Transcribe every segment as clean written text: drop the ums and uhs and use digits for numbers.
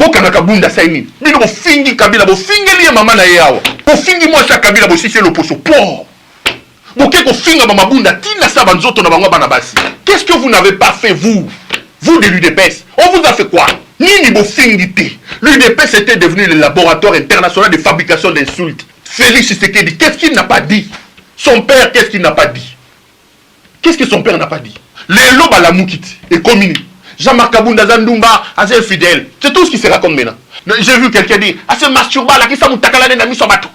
Boka Kabunda Saini. Bino bo fingi Kabila, bo fingi liye mama na yao. Bo fingi moi sa Kabila, bo sisi le poso. Po. Boke ko finga mama bunda tina sa banzoto na bango bana basi. Qu'est-ce que vous n'avez pas fait vous? Vous de l'UDPS. On vous a fait quoi? Nini bo fingi te. L'UDPS était devenu le laboratoire international de fabrication d'insultes. Félix Tshisekedi, qu'est-ce qu'il n'a pas dit? Son père, qu'est-ce qu'il n'a pas dit? Qu'est-ce que son père n'a pas dit? Les lobes à la moukite et commune. Jean-Marc Kabunda Zandumba, assez fidèle. C'est tout ce qui se raconte maintenant. J'ai vu quelqu'un dire, assez masturbé, là, qui s'est moutakala n'a mis son bateau.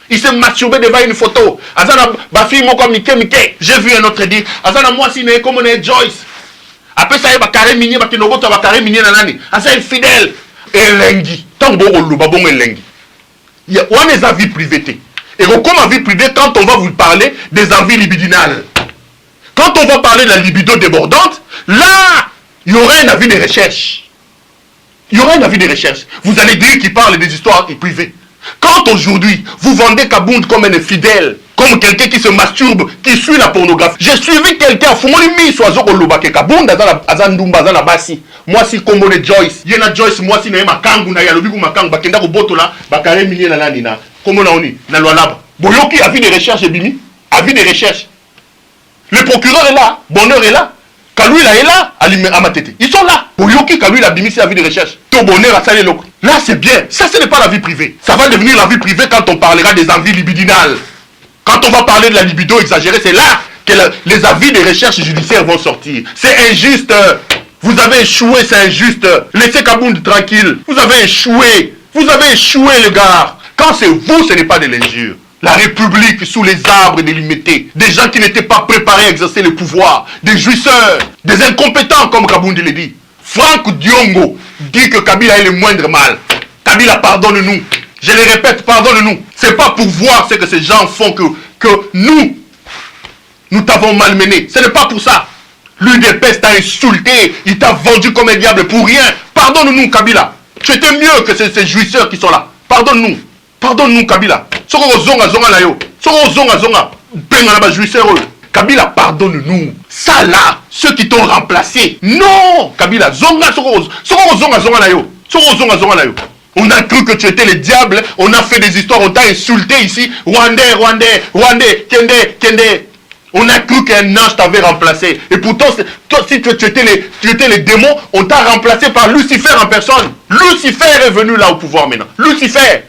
Il s'est masturbé devant une photo. Azana, ma fille, mon comme Mike. J'ai vu un autre dire, Azana, moi, si n'est comme on est Joyce. Après ça, il va carré minier, parce que nous va carré minier dans l'année. Assez fidèle. Et lengi. Tant bon, on l'a bon et lengi. On est en vie privée. Et comme en vie privée, quand on va vous parler des envies libidinales, quand on va parler de la libido débordante, là, il y aura un avis de recherche. Il y aura un avis de recherche. Vous allez dire qu'il parle des histoires privées. Quand aujourd'hui, vous vendez Kabound comme un infidèle, comme quelqu'un qui se masturbe, qui suit la pornographie. J'ai suivi quelqu'un, Fumolimi, soit Zokolobake Kabound, Azandumba, Azanabasi. Moi, si Kombo de Joyce, Yena Joyce, moi, si Naïma Kangu, Naya, le Bibu Makangu, Bakenda Botola, Bakare Mini, Nanina, Komo Naoni, Nalwalab. Boyoki, avis de recherche, Bimi, avis de recherche. Le procureur est là, Bonheur est là, Kalouila est là, Amatete. Ils sont là. Boyoki, Kalouila, Bimi, c'est la vie de recherche. Ton Bonheur a salé l'eau. Là, c'est bien. Ça, ce n'est pas la vie privée. Ça va devenir la vie privée quand on parlera des envies libidinales. Quand on va parler de la libido exagérée, c'est là que les avis de recherche judiciaire vont sortir. C'est injuste. Vous avez échoué, c'est injuste. Laissez Kabound tranquille. Vous avez échoué. Vous avez échoué, les gars. Quand c'est vous, ce n'est pas de l'injure. La République sous les arbres délimités, des gens qui n'étaient pas préparés à exercer le pouvoir, des jouisseurs, des incompétents comme Kabound le dit. Franck Diongo dit que Kabila est le moindre mal. Kabila, pardonne-nous. Je le répète, pardonne-nous. C'est pas pour voir ce que ces gens font que nous t'avons malmené. Ce n'est pas pour ça. L'UDPS t'a insulté, il t'a vendu comme un diable pour rien. Pardonne-nous, Kabila. Tu étais mieux que ces jouisseurs qui sont là. Pardonne-nous. Pardonne-nous, Kabila. Kabila, pardonne-nous. Ça là, ceux qui t'ont remplacé. Non, Kabila, on a cru que tu étais le diable. On a fait des histoires, on t'a insulté ici. Rwandais, Kende. On a cru qu'un ange t'avait remplacé. Et pourtant, toi, si tu étais les démons, on t'a remplacé par Lucifer en personne. Lucifer est venu là au pouvoir maintenant. Lucifer.